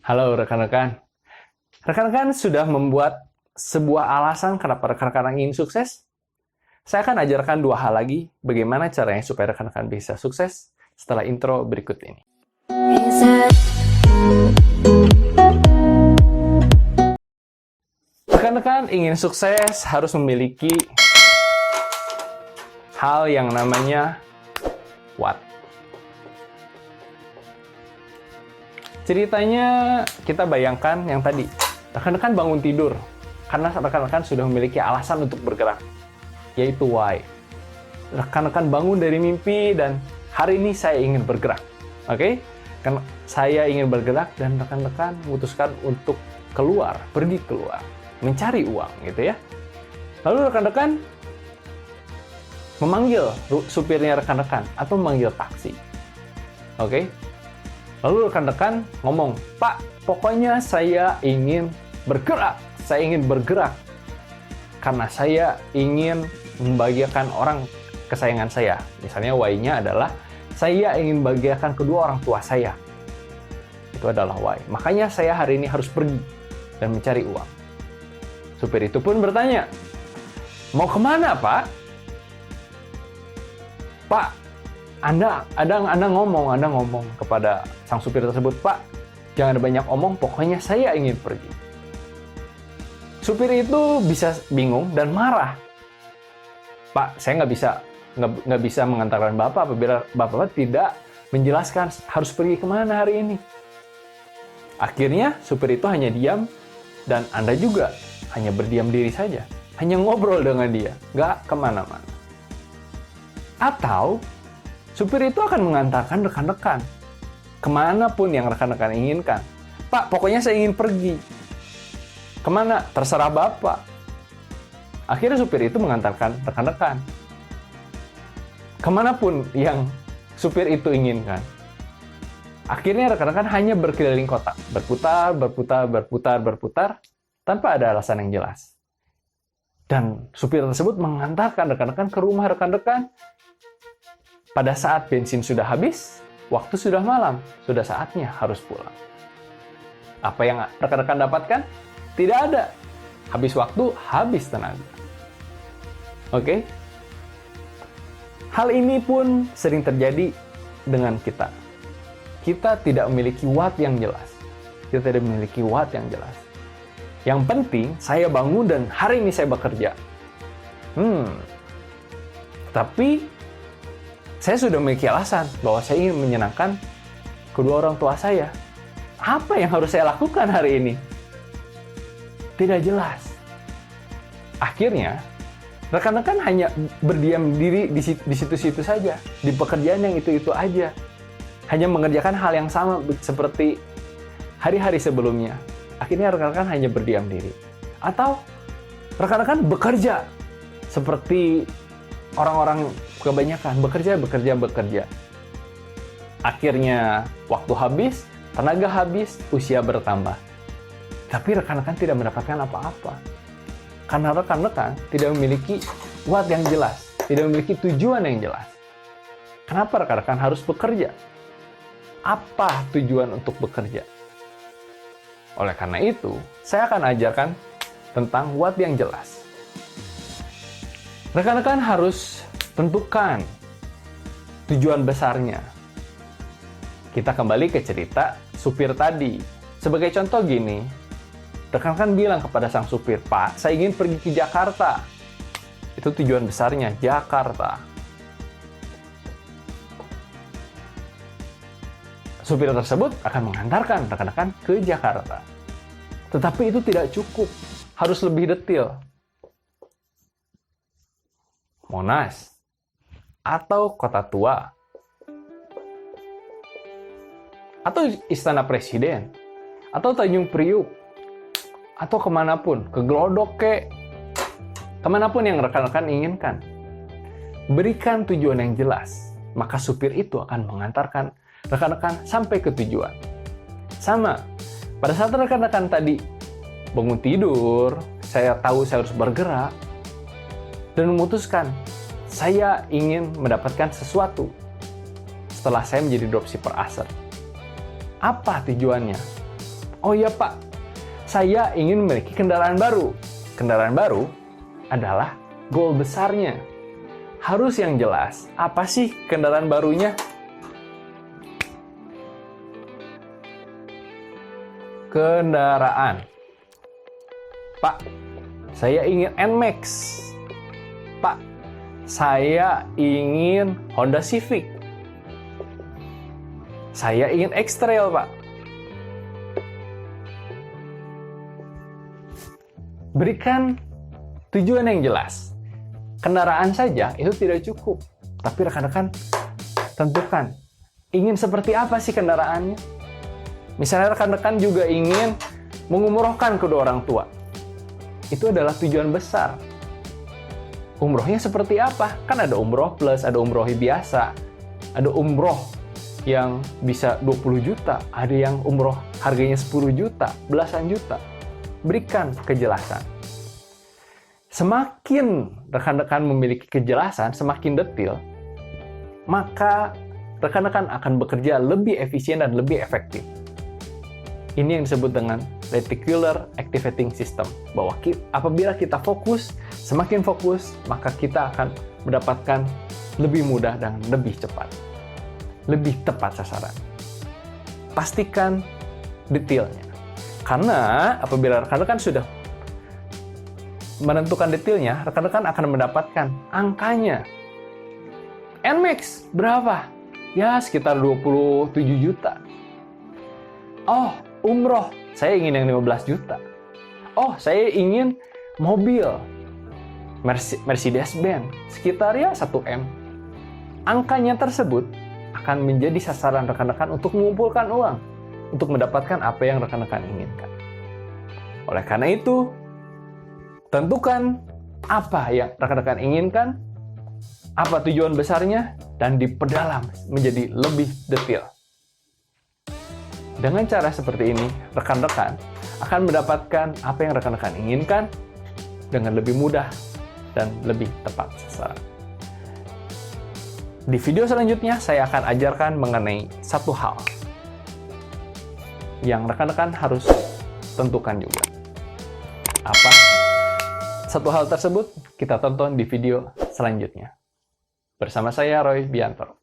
Halo rekan-rekan. Rekan-rekan sudah membuat sebuah alasan kenapa rekan-rekan ingin sukses? Saya akan ajarkan dua hal lagi bagaimana caranya supaya rekan-rekan bisa sukses setelah intro berikut ini. Rekan-rekan ingin sukses harus memiliki hal yang namanya what. Ceritanya kita bayangkan yang tadi, rekan-rekan bangun tidur karena rekan-rekan sudah memiliki alasan untuk bergerak, yaitu why. Rekan-rekan bangun dari mimpi dan hari ini saya ingin bergerak, oke? Karena saya ingin bergerak dan rekan-rekan memutuskan untuk keluar, pergi keluar, mencari uang, gitu ya. Lalu rekan-rekan memanggil supirnya rekan-rekan atau memanggil taksi, oke? Lalu rekan-rekan ngomong, Pak, pokoknya saya ingin bergerak. Saya ingin bergerak karena saya ingin membahagiakan orang kesayangan saya. Misalnya why-nya adalah saya ingin membahagiakan kedua orang tua saya. Itu adalah why. Makanya saya hari ini harus pergi dan mencari uang. Supir itu pun bertanya, mau kemana, Pak? Pak, Anda ngomong kepada sang supir tersebut, Pak, jangan banyak omong, pokoknya saya ingin pergi. Supir itu bisa bingung dan marah. Pak, saya nggak bisa mengantarkan Bapak apabila Bapak tidak menjelaskan harus pergi kemana hari ini. Akhirnya supir itu hanya diam dan Anda juga hanya berdiam diri saja, hanya ngobrol dengan dia, nggak kemana-mana. Atau supir itu akan mengantarkan rekan-rekan kemanapun yang rekan-rekan inginkan. Pak, pokoknya saya ingin pergi. Kemana? Terserah Bapak. Akhirnya supir itu mengantarkan rekan-rekan kemanapun yang supir itu inginkan. Akhirnya rekan-rekan hanya berkeliling kota, berputar, tanpa ada alasan yang jelas. Dan supir tersebut mengantarkan rekan-rekan ke rumah rekan-rekan. Pada saat bensin sudah habis, waktu sudah malam, sudah saatnya harus pulang. Apa yang rekan-rekan dapatkan? Tidak ada. Habis waktu, habis tenaga. Oke? Hal ini pun sering terjadi dengan kita. Kita tidak memiliki what yang jelas. Kita tidak memiliki what yang jelas. Yang penting, saya bangun dan hari ini saya bekerja. Tapi saya sudah memiliki alasan bahwa saya ingin menyenangkan kedua orang tua saya. Apa yang harus saya lakukan hari ini? Tidak jelas. Akhirnya, rekan-rekan hanya berdiam diri di situ-situ saja, di pekerjaan yang itu-itu aja. Hanya mengerjakan hal yang sama seperti hari-hari sebelumnya. Akhirnya rekan-rekan hanya berdiam diri. Atau rekan-rekan bekerja seperti orang-orang kebanyakan bekerja. Akhirnya waktu habis, tenaga habis, usia bertambah. Tapi rekan-rekan tidak mendapatkan apa-apa. Karena rekan-rekan tidak memiliki what yang jelas, tidak memiliki tujuan yang jelas. Kenapa rekan-rekan harus bekerja? Apa tujuan untuk bekerja? Oleh karena itu, saya akan ajarkan tentang what yang jelas. Rekan-rekan harus tentukan tujuan besarnya. Kita kembali ke cerita supir tadi. Sebagai contoh gini, rekan-rekan bilang kepada sang supir, Pak, saya ingin pergi ke Jakarta. Itu tujuan besarnya, Jakarta. Supir tersebut akan mengantarkan rekan-rekan ke Jakarta. Tetapi itu tidak cukup, harus lebih detail. Monas, atau Kota Tua, atau Istana Presiden, atau Tanjung Priuk, atau kemanapun, ke Glodok kemanapun yang rekan-rekan inginkan. Berikan tujuan yang jelas, maka supir itu akan mengantarkan rekan-rekan sampai ke tujuan. Sama, pada saat rekan-rekan tadi bangun tidur, saya tahu saya harus bergerak, dan memutuskan, saya ingin mendapatkan sesuatu setelah saya menjadi dropshipper aser. Apa tujuannya? Oh iya Pak, saya ingin memiliki kendaraan baru. Kendaraan baru adalah goal besarnya. Harus yang jelas, apa sih kendaraan barunya? Kendaraan. Pak, saya ingin NMAX. Pak, saya ingin Honda Civic. Saya ingin X-Trail, Pak. Berikan tujuan yang jelas. Kendaraan saja itu tidak cukup. Tapi rekan-rekan tentukan, ingin seperti apa sih kendaraannya? Misalnya rekan-rekan juga ingin mengumrohkan kedua orang tua. Itu adalah tujuan besar. Umrohnya seperti apa? Kan ada umroh plus, ada umroh biasa. Ada umroh yang bisa 20 juta, ada yang umroh harganya 10 juta, belasan juta. Berikan kejelasan. Semakin rekan-rekan memiliki kejelasan, semakin detail, maka rekan-rekan akan bekerja lebih efisien dan lebih efektif. Ini yang disebut dengan reticular activating system. Bahwa apabila kita fokus, semakin fokus, maka kita akan mendapatkan lebih mudah dan lebih cepat. Lebih tepat sasaran. Pastikan detailnya. Karena apabila rekan-rekan sudah menentukan detailnya, rekan-rekan akan mendapatkan angkanya. NMAX berapa? Ya, sekitar 27 juta. Oh, umroh, saya ingin yang 15 juta. Oh, saya ingin mobil Mercedes-Benz, sekitar ya 1M. Angkanya tersebut akan menjadi sasaran rekan-rekan untuk mengumpulkan uang, untuk mendapatkan apa yang rekan-rekan inginkan. Oleh karena itu, tentukan apa yang rekan-rekan inginkan, apa tujuan besarnya, dan diperdalam menjadi lebih detail. Dengan cara seperti ini, rekan-rekan akan mendapatkan apa yang rekan-rekan inginkan dengan lebih mudah dan lebih tepat sasaran. Di video selanjutnya, saya akan ajarkan mengenai satu hal yang rekan-rekan harus tentukan juga. Apa satu hal tersebut? Kita tonton di video selanjutnya. Bersama saya, Roy Biantoro.